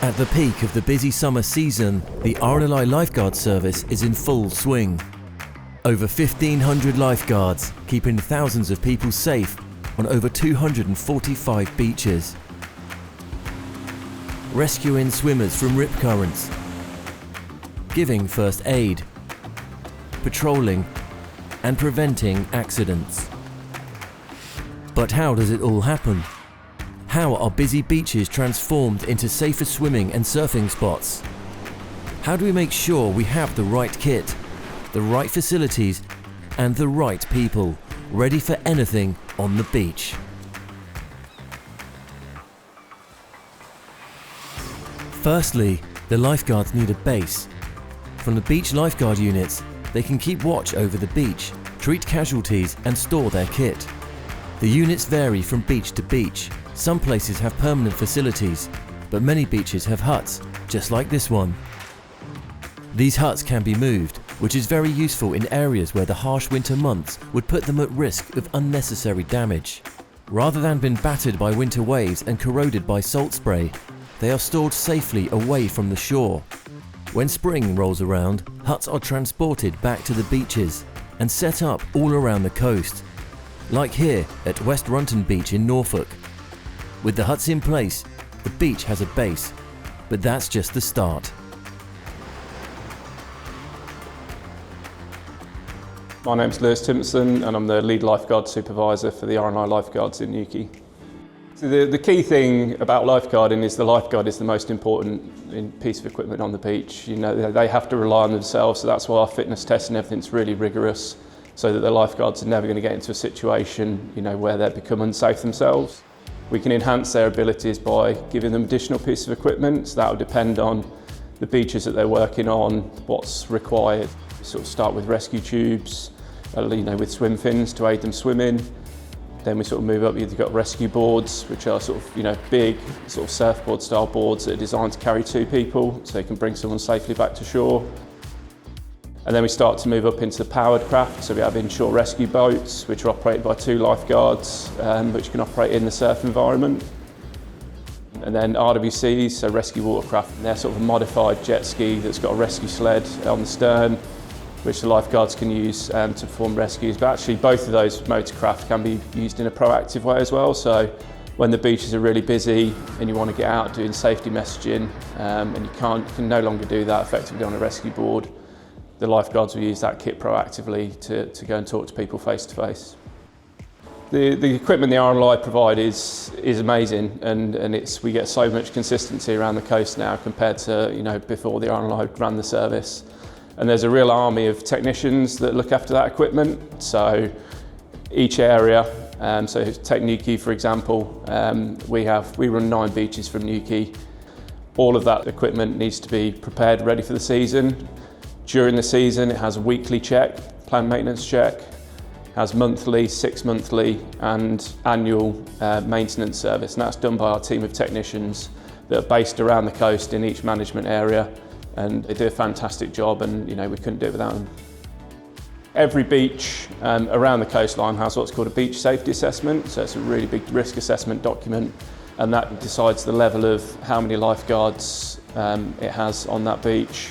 At the peak of the busy summer season, the RNLI Lifeguard service is in full swing. Over 1,500 lifeguards keeping thousands of people safe on over 245 beaches. Rescuing swimmers from rip currents, giving first aid, patrolling and preventing accidents. But how does it all happen? How are busy beaches transformed into safer swimming and surfing spots? How do we make sure we have the right kit, the right facilities and the right people ready for anything on the beach? Firstly, the lifeguards need a base. From the beach lifeguard units, they can keep watch over the beach, treat casualties and store their kit. The units vary from beach to beach. Some places have permanent facilities, but many beaches have huts, just like this one. These huts can be moved, which is very useful in areas where the harsh winter months would put them at risk of unnecessary damage. Rather than being battered by winter waves and corroded by salt spray, they are stored safely away from the shore. When spring rolls around, huts are transported back to the beaches and set up all around the coast, like here at West Runton Beach in Norfolk. With the huts in place, the beach has a base, but that's just the start. My name's Lewis Timpson and I'm the lead lifeguard supervisor for the RNLI Lifeguards in Newquay. So the key thing about lifeguarding is the lifeguard is the most important piece of equipment on the beach. You know, they have to rely on themselves, so that's why our fitness tests and everything's really rigorous, so that the lifeguards are never going to get into a situation, you know, where they become unsafe themselves. We can enhance their abilities by giving them additional pieces of equipment, so that will depend on the beaches that they're working on, what's required. We sort of start with rescue tubes, you know, with swim fins to aid them swimming. Then we sort of move up, you've got rescue boards, which are sort of, you know, big sort of surfboard style boards that are designed to carry two people, so they can bring someone safely back to shore. And then we start to move up into the powered craft, so we have inshore rescue boats, which are operated by two lifeguards, which can operate in the surf environment. And then RWCs, so rescue watercraft, and they're sort of a modified jet ski that's got a rescue sled on the stern, which the lifeguards can use to perform rescues. But actually both of those motorcraft can be used in a proactive way as well. So when the beaches are really busy and you want to get out doing safety messaging, and you can no longer do that effectively on a rescue board, the lifeguards will use that kit proactively to go and talk to people face to face. The equipment the RNLI provide is amazing, and we get so much consistency around the coast now compared to, you know, before the RNLI ran the service. And there's a real army of technicians that look after that equipment. So each area, so take Newquay for example, we run 9 beaches from Newquay. All of that equipment needs to be prepared, ready for the season. During the season, it has a weekly check, planned maintenance check, has monthly, 6-monthly and annual maintenance service, and that's done by our team of technicians that are based around the coast in each management area, and they do a fantastic job, and you know, we couldn't do it without them. Every beach around the coastline has what's called a beach safety assessment, so it's a really big risk assessment document, and that decides the level of how many lifeguards it has on that beach,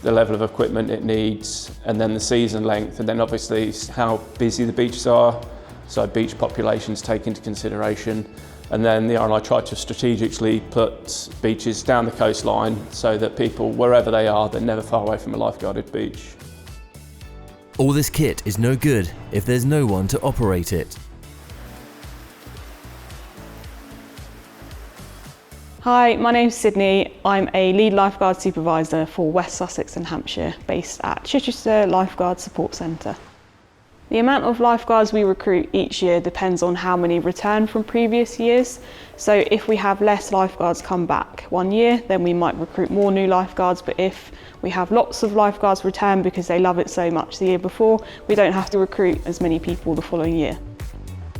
the level of equipment it needs, and then the season length, and then obviously how busy the beaches are, so beach populations take into consideration. And then the RNLI try to strategically put beaches down the coastline so that people, wherever they are, they're never far away from a lifeguarded beach. All this kit is no good if there's no one to operate it. Hi, my name's Sydney. I'm a lead lifeguard supervisor for West Sussex and Hampshire, based at Chichester Lifeguard Support Centre. The amount of lifeguards we recruit each year depends on how many return from previous years. So if we have less lifeguards come back one year, then we might recruit more new lifeguards. But if we have lots of lifeguards return because they love it so much the year before, we don't have to recruit as many people the following year.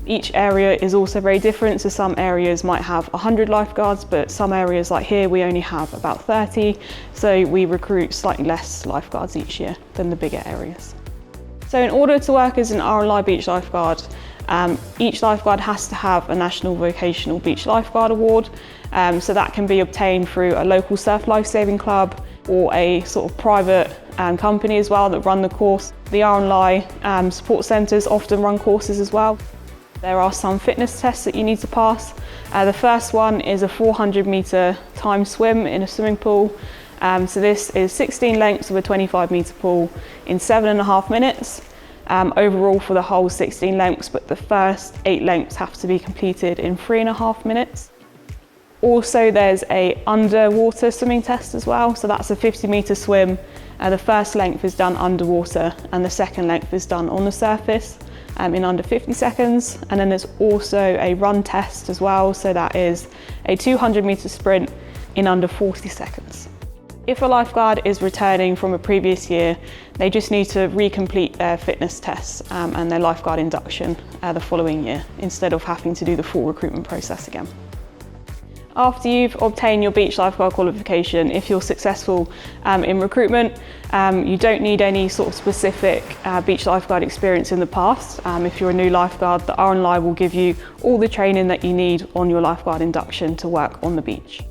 Each area is also very different, so some areas might have 100 lifeguards, but some areas like here we only have about 30, so we recruit slightly less lifeguards each year than the bigger areas. So in order to work as an RNLI beach lifeguard, Each lifeguard has to have a National Vocational Beach Lifeguard Award, so that can be obtained through a local surf lifesaving club or a sort of private company as well that run the course. The RNLI support centres often run courses as well. There are some fitness tests that you need to pass. The first one is a 400-metre time swim in a swimming pool. So this is 16 lengths of a 25-metre pool in 7.5 minutes. Overall for the whole 16 lengths, but the first 8 lengths have to be completed in 3.5 minutes. Also there's a underwater swimming test as well, so that's a 50-metre swim. The first length is done underwater and the second length is done on the surface in under 50 seconds. And then there's also a run test as well, so that is a 200-metre sprint in under 40 seconds. If a lifeguard is returning from a previous year, they just need to recomplete their fitness tests and their lifeguard induction the following year, instead of having to do the full recruitment process again. After you've obtained your beach lifeguard qualification, if you're successful in recruitment, you don't need any sort of specific beach lifeguard experience in the past. If you're a new lifeguard, the RNLI will give you all the training that you need on your lifeguard induction to work on the beach.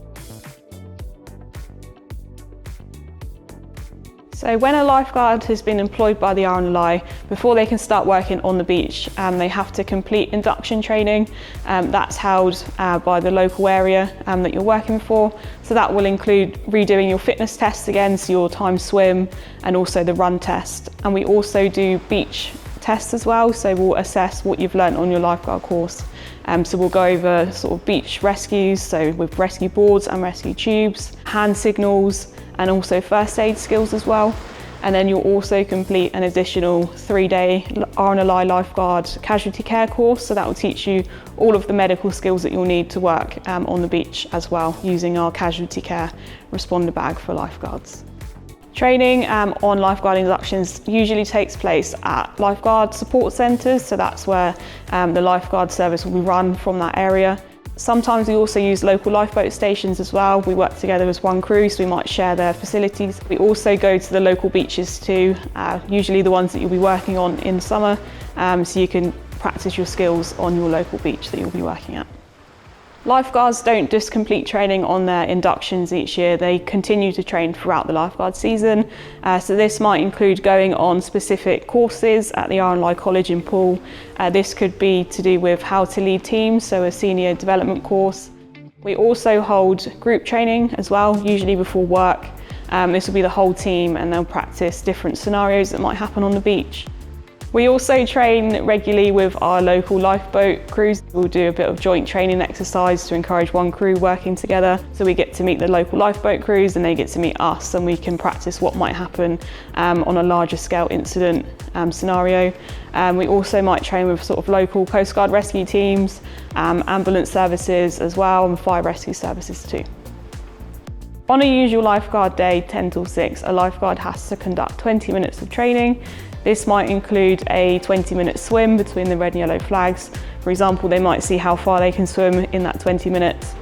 So when a lifeguard has been employed by the RNLI, before they can start working on the beach, they have to complete induction training. That's held by the local area that you're working for. So that will include redoing your fitness tests again, so your time swim and also the run test. And we also do beach tests as well, so we'll assess what you've learnt on your lifeguard course. So we'll go over sort of beach rescues, so with rescue boards and rescue tubes, hand signals, and also first aid skills as well. And then you'll also complete an additional 3-day RNLI lifeguard casualty care course, so that will teach you all of the medical skills that you'll need to work on the beach as well, using our casualty care responder bag for lifeguards. Training on lifeguard inductions usually takes place at lifeguard support centres, so that's where the lifeguard service will be run from that area. Sometimes we also use local lifeboat stations as well. We work together as one crew, so we might share their facilities. We also go to the local beaches too, usually the ones that you'll be working on in summer, so you can practice your skills on your local beach that you'll be working at. Lifeguards don't just complete training on their inductions each year, they continue to train throughout the lifeguard season. So this might include going on specific courses at the RNLI College in Poole. This could be to do with how to lead teams, so a senior development course. We also hold group training as well, usually before work. This will be the whole team and they'll practice different scenarios that might happen on the beach. We also train regularly with our local lifeboat crews. We'll do a bit of joint training exercise to encourage one crew working together. So we get to meet the local lifeboat crews and they get to meet us, and we can practice what might happen on a larger scale incident scenario. We also might train with sort of local Coast Guard rescue teams, ambulance services as well, and fire rescue services too. On a usual lifeguard day, 10 till 6, a lifeguard has to conduct 20 minutes of training. This might include a 20-minute swim between the red and yellow flags. For example, they might see how far they can swim in that 20 minutes.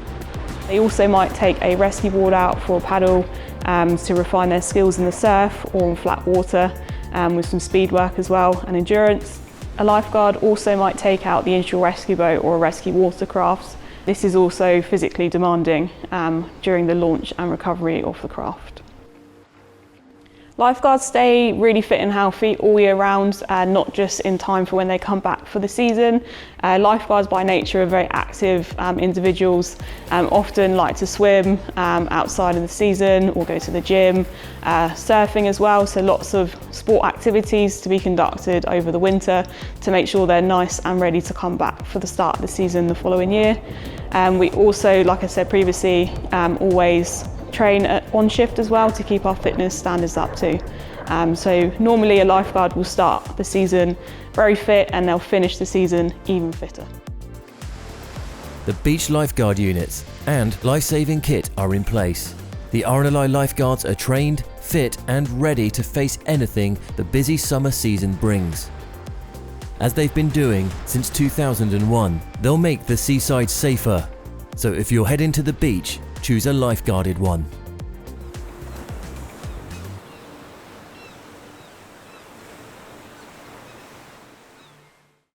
They also might take a rescue board out for a paddle to refine their skills in the surf or on flat water, with some speed work as well and endurance. A lifeguard also might take out the inshore rescue boat or a rescue watercraft. This is also physically demanding during the launch and recovery of the craft. Lifeguards stay really fit and healthy all year round, not just in time for when they come back for the season. Lifeguards by nature are very active individuals, often like to swim outside of the season or go to the gym, surfing as well, so lots of sport activities to be conducted over the winter to make sure they're nice and ready to come back for the start of the season the following year. We also, like I said previously, always train on shift as well to keep our fitness standards up too. So normally a lifeguard will start the season very fit and they'll finish the season even fitter. The beach lifeguard units and life-saving kit are in place. The RNLI lifeguards are trained, fit and ready to face anything the busy summer season brings. As they've been doing since 2001, they'll make the seaside safer. So if you're heading to the beach, choose a lifeguarded one.